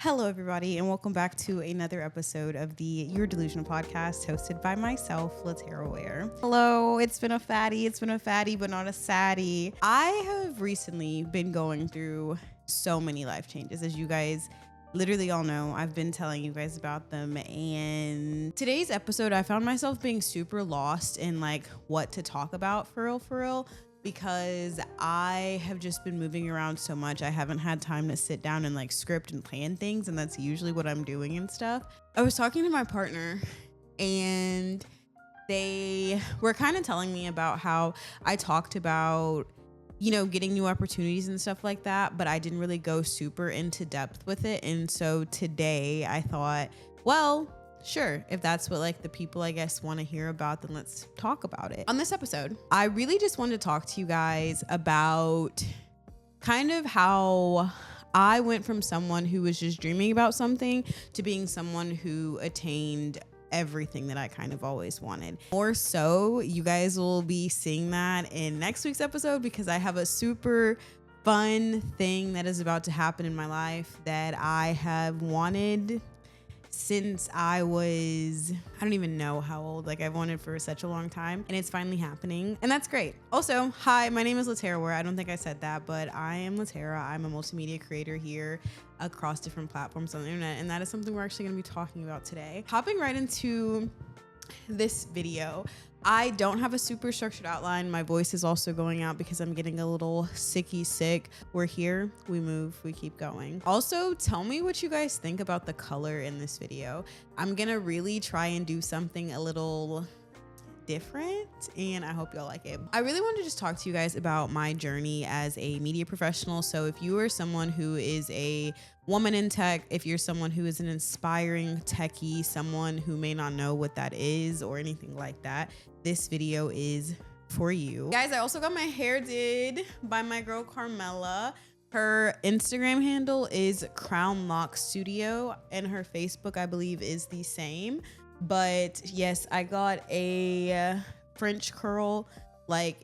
Hello, everybody, and welcome back to another episode of the Your Delusional podcast hosted by myself, LaTerra Wair. Hello, it's been a fatty, but not a saddie. I have recently been going through so many life changes, as you guys literally all know. I've been telling you guys about them, and today's episode, I found myself being super lost in like what to talk about for real. Because I have just been moving around so much. I haven't had time to sit down and like script and plan things. And that's usually what I'm doing and stuff. I was talking to my partner and they were kind of telling me about how I talked about, getting new opportunities and stuff like that. But I didn't really go super into depth with it. And so today I thought, well, sure, if that's what like the people I guess want to hear about, then let's talk about it. On this episode, I really just wanted to talk to you guys about kind of how I went from someone who was just dreaming about something to being someone who attained everything that I kind of always wanted. More so, you guys will be seeing that in next week's episode because I have a super fun thing that is about to happen in my life that I have wanted since I don't even know how old, like I've wanted for such a long time, and it's finally happening, and that's great. Also, hi, my name is LaTerra Wair. I don't think I said that, but I am LaTerra. I'm a multimedia creator here across different platforms on the internet, and that is something we're actually going to be talking about today. Hopping right into this video, I don't have a super structured outline. My voice is also going out because I'm getting a little sick. We're here, we move, we keep going. Also, tell me what you guys think about the color in this video. I'm gonna really try and do something a little different, and I hope y'all like it. I really wanted to just talk to you guys about my journey as a media professional. So if you are someone who is a woman in tech, if you're someone who is an inspiring techie, someone who may not know what that is or anything like that, this video is for you. Guys, I also got my hair did by my girl Carmela. Her Instagram handle is Crown Lock Studio, and her Facebook, I believe, is the same. But yes, I got a French curl, like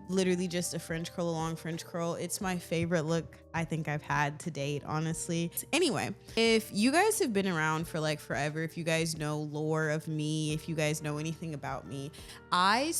literally just a long French curl. It's my favorite look I think I've had to date, honestly. Anyway, if you guys have been around for like forever, if you guys know lore of me, if you guys know anything about me, I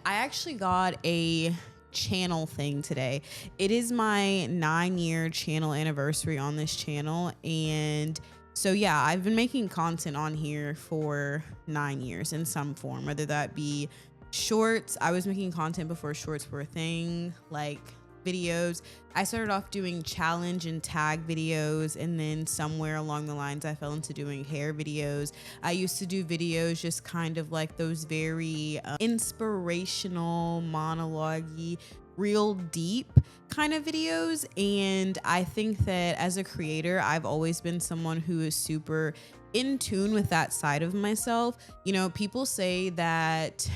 actually got a channel thing today. It is my 9-year channel anniversary on this channel, and so yeah, I've been making content on here for 9 years in some form, whether that be shorts. I was making content before shorts were a thing, like videos. I started off doing challenge and tag videos, and then somewhere along the lines I fell into doing hair videos. I used to do videos just kind of like those very inspirational, monologue-y, real deep kind of videos. And I think that as a creator, I've always been someone who is super in tune with that side of myself. People say that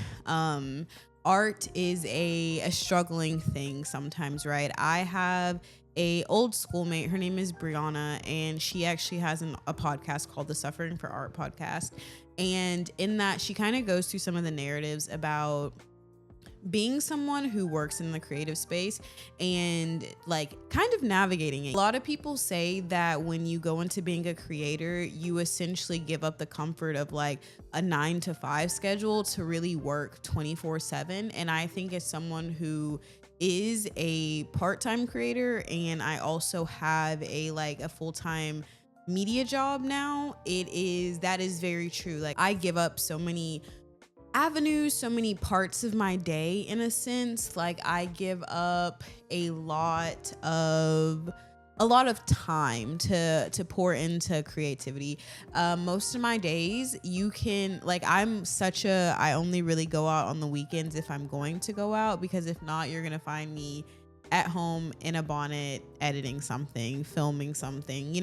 art is a struggling thing sometimes, right? I have a old schoolmate, her name is Brianna, and she actually has a podcast called the Suffering for Art podcast. And in that, she kind of goes through some of the narratives about being someone who works in the creative space and like kind of navigating it. A lot of people say that when you go into being a creator, you essentially give up the comfort of like a 9-to-5 schedule to really work 24/7. And I think as someone who is a part-time creator, and I also have a full-time media job now, that is very true. Like, I give up so many avenues, so many parts of my day in a sense. Like, I give up a lot of time to pour into creativity. Most of my days, I only really go out on the weekends if I'm going to go out, because if not, you're gonna find me at home in a bonnet, editing something, filming something,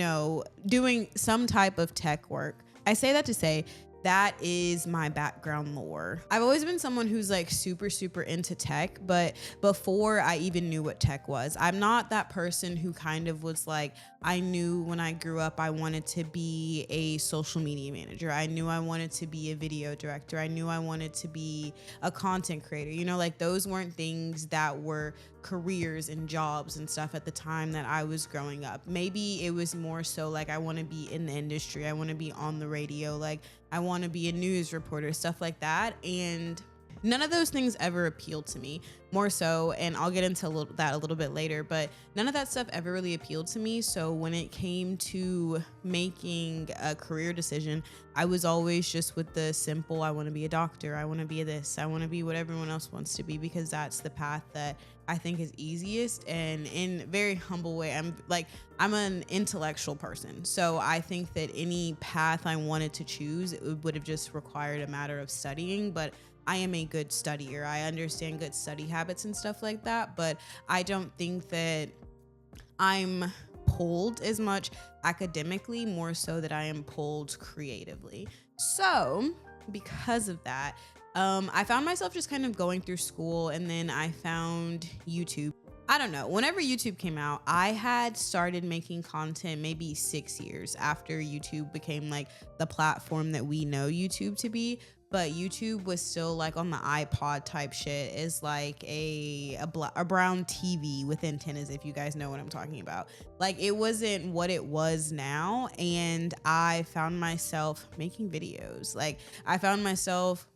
doing some type of tech work. I say that to say that is my background lore. I've always been someone who's like super into tech, but before I even knew what tech was, I'm not that person who kind of was like, I knew when I grew up I wanted to be a social media manager. I knew I wanted to be a video director. I knew I wanted to be a content creator. Like, those weren't things that were careers and jobs and stuff at the time that I was growing up. Maybe it was more so like, I want to be in the industry, I want to be on the radio, like I want to be a news reporter, stuff like that. And none of those things ever appealed to me, more so, and I'll get into that a little bit later, but none of that stuff ever really appealed to me. So when it came to making a career decision, I was always just with the simple, I want to be a doctor, I want to be this, I want to be what everyone else wants to be, because that's the path that I think is easiest. And in a very humble way, I'm an intellectual person. So I think that any path I wanted to choose, it would have just required a matter of studying. But I am a good studier. I understand good study habits and stuff like that, but I don't think that I'm pulled as much academically, more so that I am pulled creatively. So because of that, I found myself just kind of going through school, and then I found YouTube. I don't know, whenever YouTube came out, I had started making content maybe 6 years after YouTube became like the platform that we know YouTube to be. But YouTube was still like on the iPod type shit, is like a brown TV with antennas, if you guys know what I'm talking about. Like, it wasn't what it was now. And I found myself making videos. Like, I found myself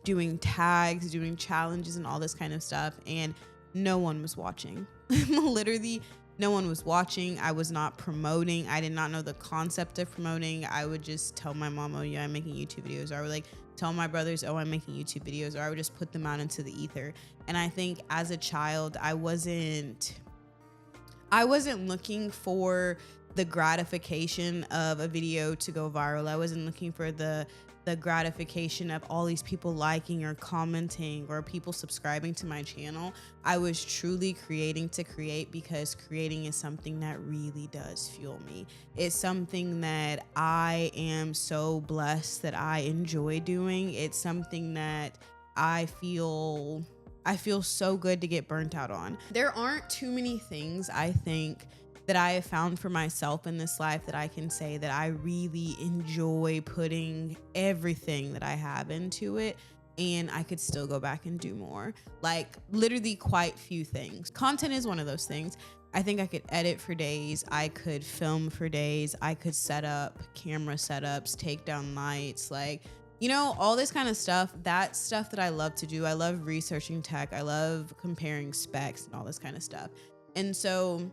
doing tags, doing challenges and all this kind of stuff. And no one was watching. Literally, no one was watching. I was not promoting. I did not know the concept of promoting. I would just tell my mom, oh yeah, I'm making YouTube videos. Or I would like tell my brothers, oh, I'm making YouTube videos. Or I would just put them out into the ether. And I think as a child, I wasn't looking for the gratification of a video to go viral. I wasn't looking for the gratification of all these people liking or commenting or people subscribing to my channel. I was truly creating to create, because creating is something that really does fuel me. It's something that I am so blessed that I enjoy doing. It's something that I feel so good to get burnt out on. There aren't too many things, I think, that I have found for myself in this life that I can say that I really enjoy putting everything that I have into it, and I could still go back and do more. Like, literally quite few things. Content is one of those things. I think I could edit for days. I could film for days. I could set up camera setups, take down lights, like, you know, all this kind of stuff. That's stuff that I love to do. I love researching tech. I love comparing specs and all this kind of stuff. And so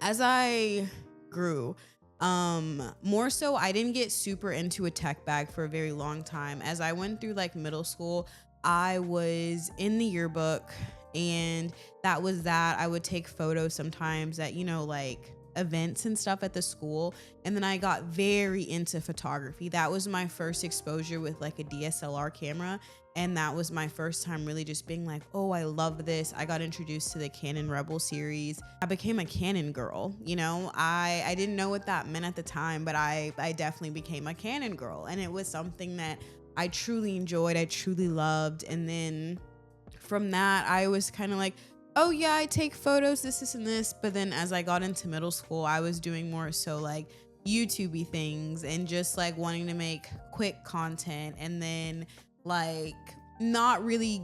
as I grew, more so, I didn't get super into a tech bag for a very long time. As I went through like middle school, I was in the yearbook, and that was that. I would take photos sometimes at, you know, like events and stuff at the school. And then I got very into photography. That was my first exposure with like a DSLR camera. And that was my first time really just being like, oh, I love this. I got introduced to the Canon Rebel series. I became a Canon girl. You know, I didn't know what that meant at the time, but I definitely became a Canon girl. And it was something that I truly enjoyed. I truly loved. And then from that, I was kind of like, oh yeah, I take photos, this, and this. But then as I got into middle school, I was doing more so like YouTube-y things and just like wanting to make quick content, and then like not really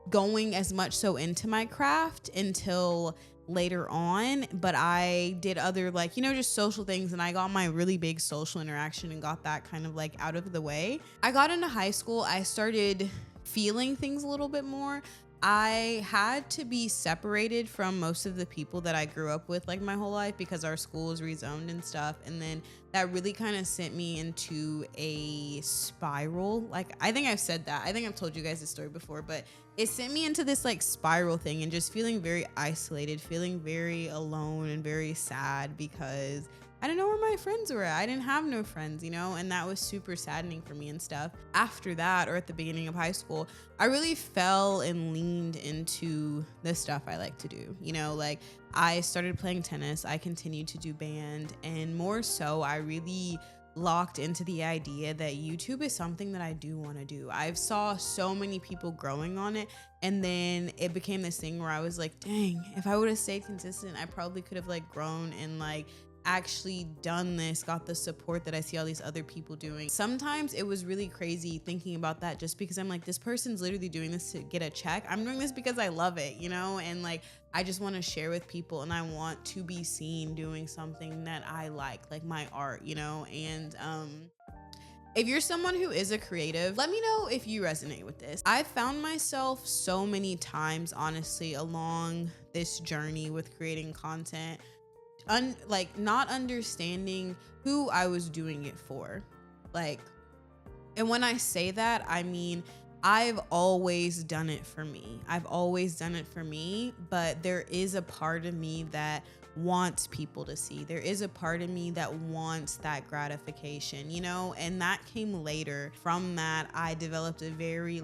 going as much so into my craft until later on. But I did other like, you know, just social things, and I got my really big social interaction and got that kind of like out of the way. I got into high school, I started feeling things a little bit more. I had to be separated from most of the people that I grew up with like my whole life, because our school was rezoned and stuff. And then that really kind of sent me into a spiral. Like, I think I've said that. I think I've told you guys this story before, but it sent me into this like spiral thing, and just feeling very isolated, feeling very alone and very sad, because I didn't know where my friends were at. I didn't have no friends, you know, and that was super saddening for me and stuff. After that, or at the beginning of high school, I really fell and leaned into the stuff I like to do. You know, like I started playing tennis, I continued to do band, and more so, I really locked into the idea that YouTube is something that I do want to do. I've saw so many people growing on it, and then it became this thing where I was like, dang, if I would have stayed consistent, I probably could have like grown and like actually done this, got the support that I see all these other people doing. Sometimes it was really crazy thinking about that, just because I'm like, this person's literally doing this to get a check. I'm doing this because I love it, you know? And like, I just want to share with people, and I want to be seen doing something that I like my art, you know? And if you're someone who is a creative, let me know if you resonate with this. I've found myself so many times, honestly, along this journey with creating content, not understanding who I was doing it for. And when I say that, I mean, I've always done it for me. But there is a part of me that wants people to see. There is a part of me that wants that gratification, you know? And that came later. From that, I developed a very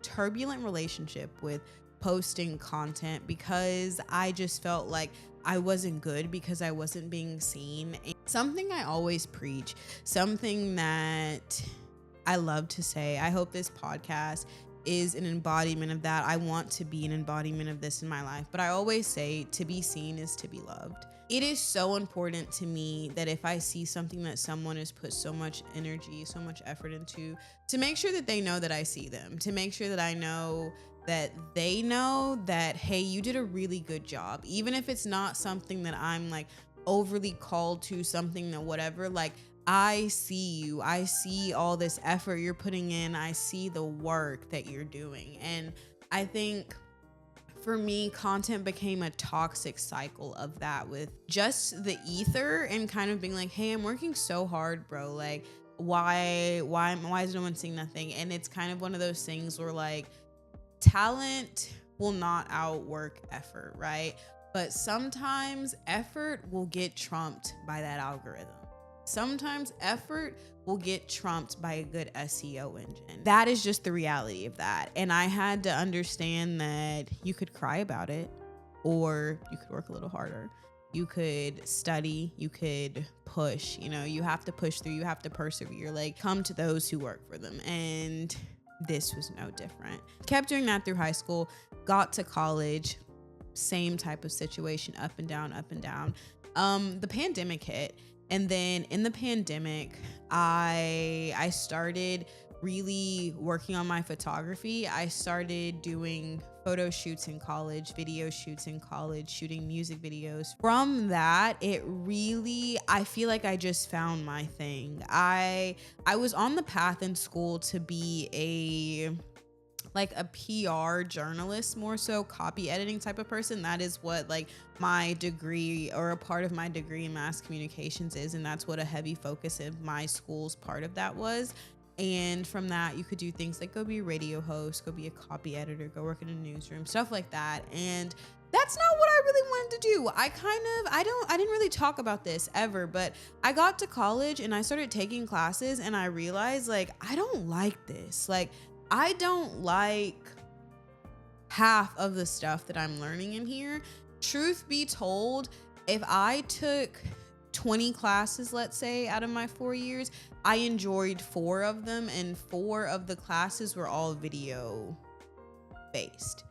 turbulent relationship with posting content, because I just felt like I wasn't good because I wasn't being seen. And something I always preach, something that I love to say, I hope this podcast is an embodiment of that. I want to be an embodiment of this in my life. But I always say, to be seen is to be loved. It is so important to me that if I see something that someone has put so much energy, so much effort into, to make sure that they know that I see them, to make sure that I know that they know that, hey, you did a really good job. Even if it's not something that I'm overly called to, something that whatever, I see you. I see all this effort you're putting in. I see the work that you're doing. And I think for me, content became a toxic cycle of that, with just the ether and kind of being like, hey, I'm working so hard, bro. Why is no one seeing nothing? And it's kind of one of those things where talent will not outwork effort, right? But sometimes effort will get trumped by that algorithm. Sometimes effort will get trumped by a good SEO engine. That is just the reality of that. And I had to understand that you could cry about it, or you could work a little harder. You could study, you could push, you have to push through, you have to persevere, come to those who work for them. And this was no different. Kept doing that through high school, got to college, same type of situation, up and down, up and down. The pandemic hit. And then in the pandemic, I started really working on my photography. I started doing photo shoots in college, video shoots in college, shooting music videos. From that, I feel like I just found my thing. I was on the path in school to be a PR journalist, more so copy editing type of person. That is what my degree, or a part of my degree in mass communications is. And that's what a heavy focus of my school's part of that was. And from that, you could do things like go be a radio host, go be a copy editor, go work in a newsroom, stuff like that. And that's not what I really wanted to do. I didn't really talk about this ever, but I got to college and I started taking classes, and I realized I don't like this. I don't like half of the stuff that I'm learning in here. Truth be told, if I took 20 classes, let's say, out of my 4 years, I enjoyed 4 of them, and 4 of the classes were all video based.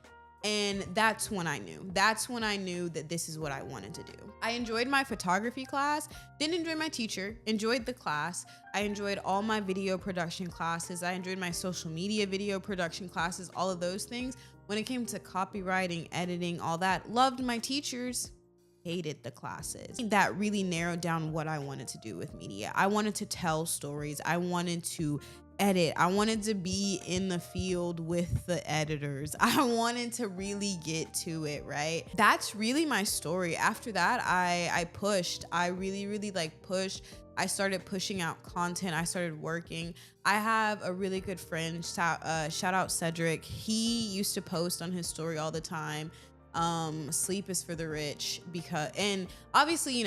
And that's when I knew that this is what I wanted to do. I enjoyed my photography class, didn't enjoy my teacher, enjoyed the class. I enjoyed all my video production classes. I enjoyed my social media video production classes, all of those things. When it came to copywriting, editing, all that, loved my teachers, hated the classes. That really narrowed down what I wanted to do with media. I wanted to tell stories. I wanted to edit. I wanted to be in the field with the editors. I wanted to really get to it, right? That's really my story. After that, I pushed. I really pushed. I started pushing out content. I started working. I have a really good friend, shout out Cedric. He used to post on his story all the time, sleep is for the rich, and obviously,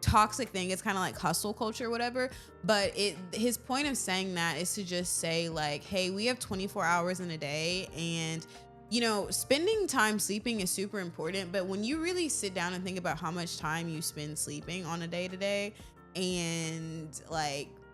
toxic thing. It's kind of like hustle culture, whatever. But his point of saying that is to just say hey, we have 24 hours in a day, and spending time sleeping is super important. But when you really sit down and think about how much time you spend sleeping on a day to day, and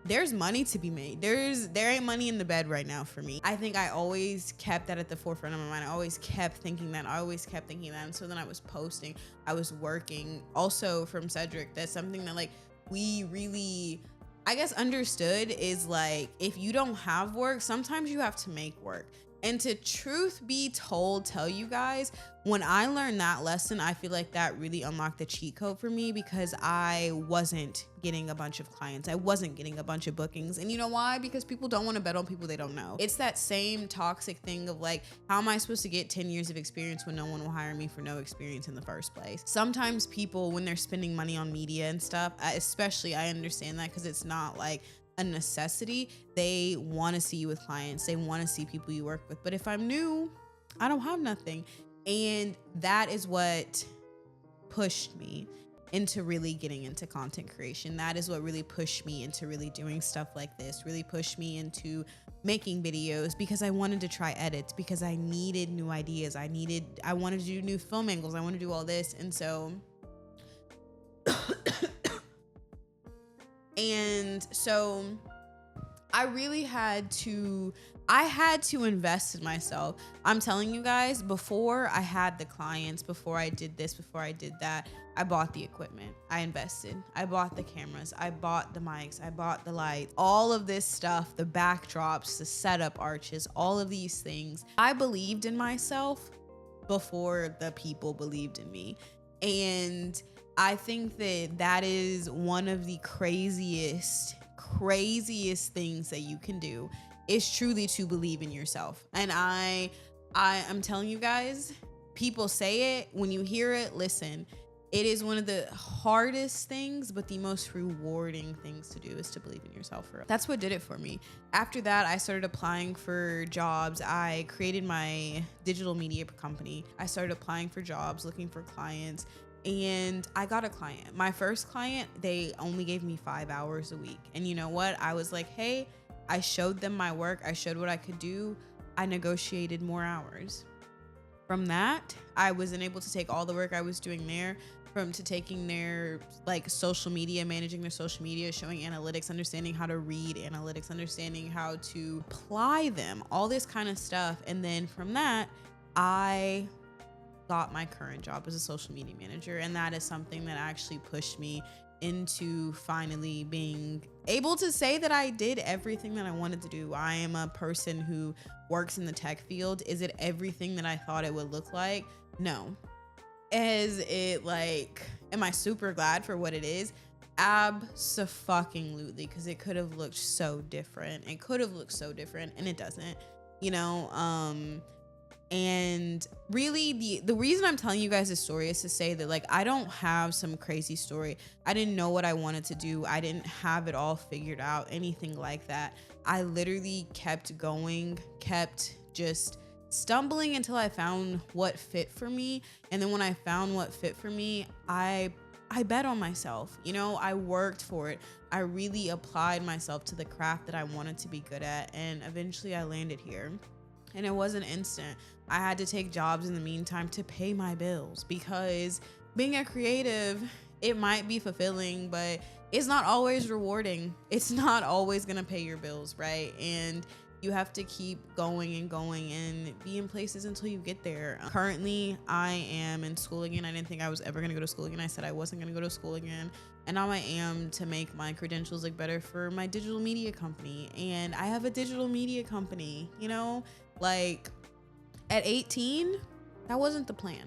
there's money to be made. There ain't money in the bed right now for me. I think I always kept that at the forefront of my mind. I always kept thinking that. And so then I was posting, I was working. Also from Cedric, that's something that like we really, I guess, understood is like, if you don't have work, sometimes you have to make work. And to truth be told, tell you guys, when I learned that lesson, I feel like that really unlocked the cheat code for me, because I wasn't getting a bunch of clients. I wasn't getting a bunch of bookings. And you know why? Because people don't want to bet on people they don't know. It's that same toxic thing of like, how am I supposed to get 10 years of experience when no one will hire me for no experience in the first place? Sometimes people, when they're spending money on media and stuff, especially, I understand that because it's not like a necessity. They want to see you with clients. They want to see people you work with. But if I'm new, I don't have nothing. And that is what pushed me into really getting into content creation. That is what really pushed me into really doing stuff like this, really pushed me into making videos, because I wanted to try edits, because I needed new ideas. I wanted to do new film angles. I want to do all this. And so I really had to invest in myself. I'm telling you guys, before I had the clients, before I did this, before I did that, I bought the equipment. I invested. I bought the cameras. I bought the mics. I bought the lights. All of this stuff, the backdrops, the setup arches, all of these things. I believed in myself before the people believed in me. And I think that is one of the craziest things that you can do, is truly to believe in yourself. And I'm telling you guys, people say it, when you hear it, listen. It is one of the hardest things, but the most rewarding things to do is to believe in yourself. That's what did it for me. After that, I started applying for jobs. I created my digital media company. I started applying for jobs, looking for clients. And I got a client. My first client, they only gave me 5 hours a week. And you know what? I was like, hey, I showed them my work. I showed what I could do. I negotiated more hours. From that, I wasn't able to take all the work I was doing there, to taking their like social media, managing their social media, showing analytics, understanding how to read analytics, understanding how to apply them, all this kind of stuff. And then from that, I got my current job as a social media manager. And that is something that actually pushed me into finally being able to say that I did everything that I wanted to do. I am a person who works in the tech field. Is it everything that I thought it would look like? No. Is it like, am I super glad for what it is? Abso-fucking-lutely, because it could have looked so different. And it doesn't, you know. And really the reason I'm telling you guys this story is to say that like, I don't have some crazy story. I didn't know what I wanted to do. I didn't have it all figured out, anything like that. I literally kept going, kept just stumbling until I found what fit for me. And then when I found what fit for me, I bet on myself. You know, I worked for it. I really applied myself to the craft that I wanted to be good at. And eventually I landed here. And it wasn't instant. I had to take jobs in the meantime to pay my bills, because being a creative, it might be fulfilling, but it's not always rewarding. It's not always gonna pay your bills, right? And you have to keep going and be in places until you get there. Currently, I am in school again. I didn't think I was ever gonna go to school again. I said I wasn't gonna go to school again. And now I am, to make my credentials look better for my digital media company. And I have a digital media company, you know? Like, at 18, that wasn't the plan.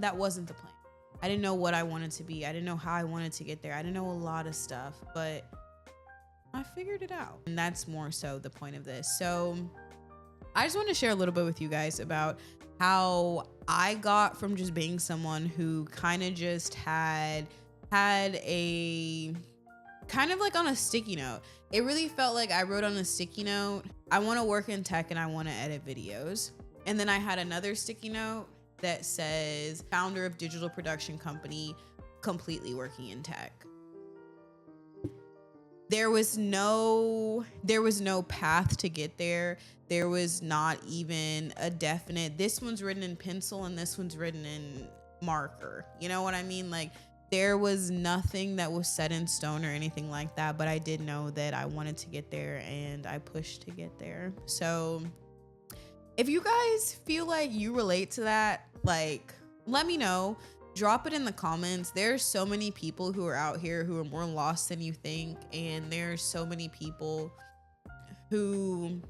I didn't know what I wanted to be. I didn't know how I wanted to get there. I didn't know a lot of stuff, but I figured it out. And that's more so the point of this. So I just want to share a little bit with you guys about how I got from just being someone who kind of just had a kind of like on a sticky note. It really felt like I wrote on a sticky note, I want to work in tech and I want to edit videos. And then I had another sticky note that says founder of digital production company, completely working in tech. There was no path to get there. There was not even a definite, this one's written in pencil and this one's written in marker. You know what I mean? Like, there was nothing that was set in stone or anything like that, but I did know that I wanted to get there and I pushed to get there. So if you guys feel like you relate to that, like, let me know. Drop it in the comments. There's so many people who are out here who are more lost than you think, and there's so many people who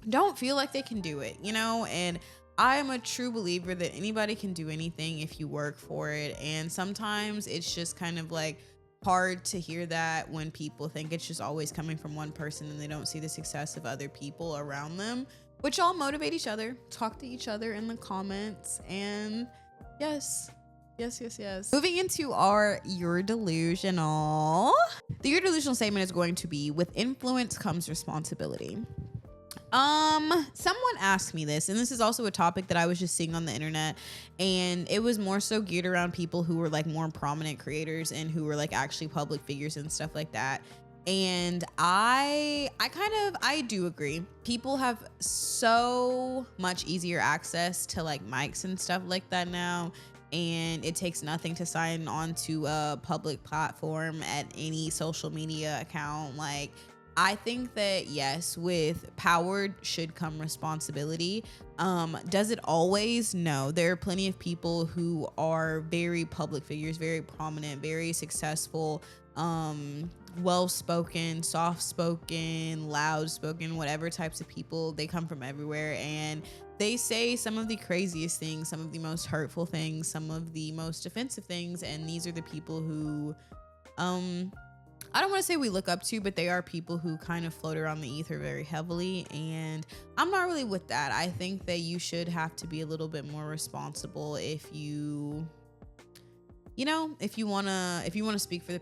don't feel like they can do it, you know? And I am a true believer that anybody can do anything if you work for it. And sometimes it's just kind of like hard to hear that when people think it's just always coming from one person and they don't see the success of other people around them, which all motivate each other. Talk to each other in the comments. And yes. Moving into our You're Delusional. The You're Delusional statement is going to be, with influence comes responsibility. Someone asked me this, and this is also a topic that I was just seeing on the internet, and it was more so geared around people who were like more prominent creators and who were like actually public figures and stuff like that. And I do agree. People have so much easier access to like mics and stuff like that now. And it takes nothing to sign on to a public platform at any social media account. Like, I think that yes, with power should come responsibility. Does it always? No. There are plenty of people who are very public figures, very prominent, very successful, well-spoken, soft-spoken, loud-spoken, whatever types of people. They come from everywhere, and they say some of the craziest things, some of the most hurtful things, some of the most offensive things. And these are the people who, I don't want to say we look up to, but they are people who kind of float around the ether very heavily. And I'm not really with that. I think that you should have to be a little bit more responsible if you want to speak for the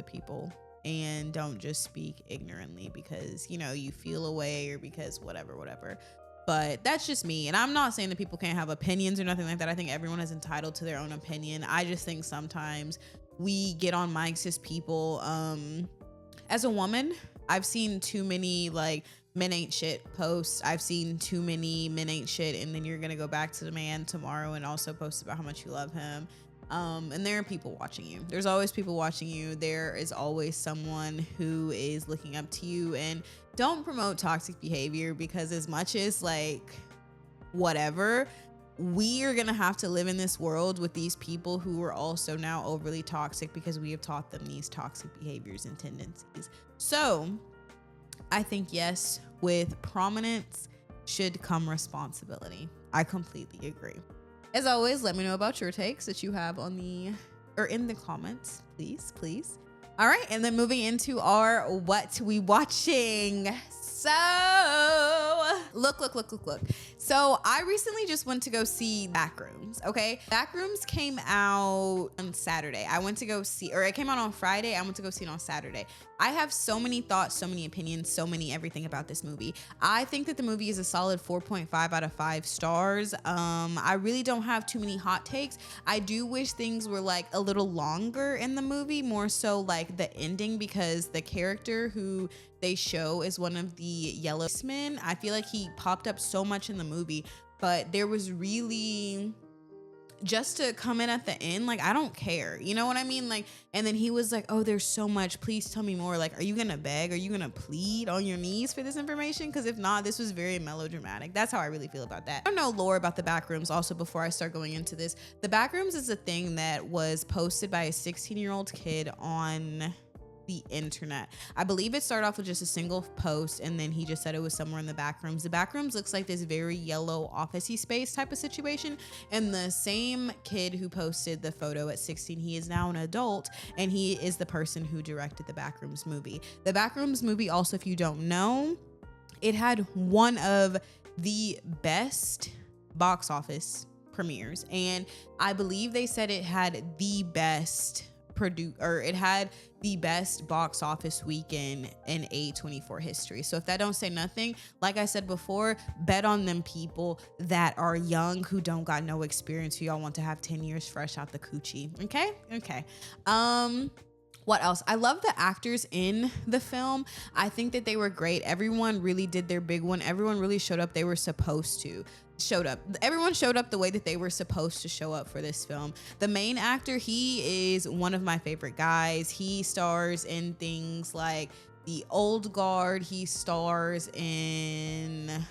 people, and don't just speak ignorantly because, you feel a way or because whatever. But that's just me. And I'm not saying that people can't have opinions or nothing like that. I think everyone is entitled to their own opinion. I just think sometimes we get on mics as people. As a woman, I've seen too many like men ain't shit posts. I've seen too many men ain't shit, and then you're gonna go back to the man tomorrow and also post about how much you love him. And there are people watching you. There's always people watching you. There is always someone who is looking up to you. And don't promote toxic behavior, because as much as like whatever, we are going to have to live in this world with these people who are also now overly toxic because we have taught them these toxic behaviors and tendencies. So I think, yes, with prominence should come responsibility. I completely agree. As always, let me know about your takes that you have in the comments, please. All right, and then moving into our what we watching. So look. So I recently just went to go see Backrooms. Okay, Backrooms came out on Saturday. It came out on Friday. I went to go see it on Saturday. I have so many thoughts, so many opinions, so many everything about this movie. I think that the movie is a solid 4.5 out of 5 stars. I really don't have too many hot takes. I do wish things were like a little longer in the movie, more so like the ending, because the character who they show is one of the yellow men. I feel like he popped up so much in the movie, but there was really just to come in at the end, like, I don't care. You know what I mean? Like, and then he was like, oh, there's so much. Please tell me more. Like, are you going to beg? Are you going to plead on your knees for this information? Because if not, this was very melodramatic. That's how I really feel about that. I don't know lore about the Backrooms also before I start going into this. The Backrooms is a thing that was posted by a 16-year-old kid on the internet. I believe it started off with just a single post, and then he just said it was somewhere in the Backrooms. The Backrooms looks like this very yellow officey space type of situation, and the same kid who posted the photo at 16, he is now an adult, and he is the person who directed the Backrooms movie. The Backrooms movie also, if you don't know, it had one of the best box office premieres, and I believe they said it had the best box office weekend in A24 history. So if that don't say nothing, like I said before, bet on them people that are young who don't got no experience, who y'all want to have 10 years fresh out the coochie. Okay. What else? I love the actors in the film. I think that they were great. Everyone really did their big one. Everyone really showed up. They were supposed to. showed up. Everyone showed up the way that they were supposed to show up for this film. The main actor, he is one of my favorite guys. He stars in things like The Old Guard. He stars in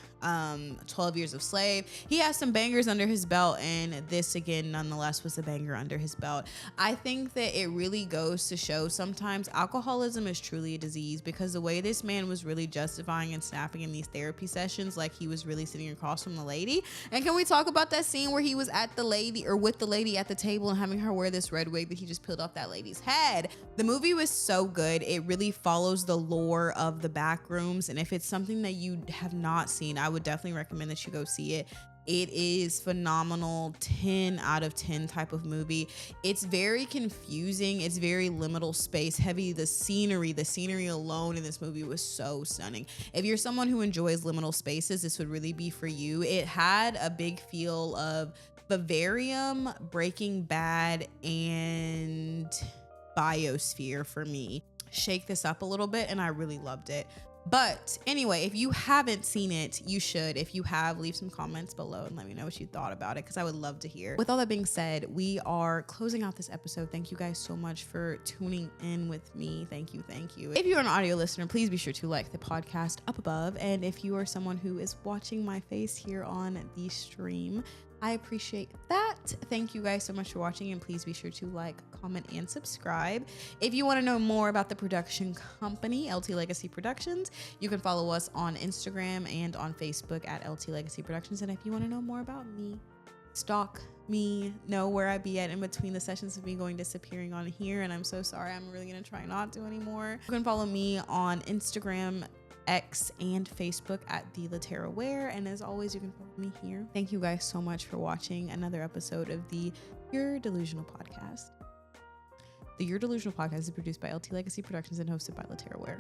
12 Years a Slave. He has some bangers under his belt, and this again nonetheless was a banger under his belt. I think that it really goes to show sometimes alcoholism is truly a disease, because the way this man was really justifying and snapping in these therapy sessions, like he was really sitting across from the lady. And can we talk about that scene where he was at the lady, or with the lady at the table, and having her wear this red wig that he just peeled off that lady's head? The movie was so good. It really follows the lore of the back rooms, and if it's something that you have not seen, I would definitely recommend that you go see it. It is phenomenal, 10 out of 10 type of movie. It's very confusing. It's very liminal space heavy. The scenery alone in this movie was so stunning. If you're someone who enjoys liminal spaces, this would really be for you. It had a big feel of Vivarium, Breaking Bad, and Biosphere for me. Shake this up a little bit, and I really loved it. But anyway, if you haven't seen it, you should. If you have, leave some comments below and let me know what you thought about it, because I would love to hear. With all that being said, we are closing out this episode. Thank you guys so much for tuning in with me. Thank you. If you're an audio listener, please be sure to like the podcast up above. And if you are someone who is watching my face here on the stream, I appreciate that. Thank you guys so much for watching, and please be sure to like, comment, and subscribe. If you want to know more about the production company, LT Legacy Productions, you can follow us on Instagram and on Facebook at LT Legacy Productions. And if you want to know more about me, stalk me, know where I be at in between the sessions of me going disappearing on here. And I'm so sorry, I'm really going to try not to anymore. You can follow me on Instagram, X, and Facebook at the LaTerra Wair. And as always, you can follow me here. Thank you guys so much for watching another episode of the Your Delusional podcast. The Your Delusional podcast is produced by LT Legacy Productions and hosted by LaTerra Wair.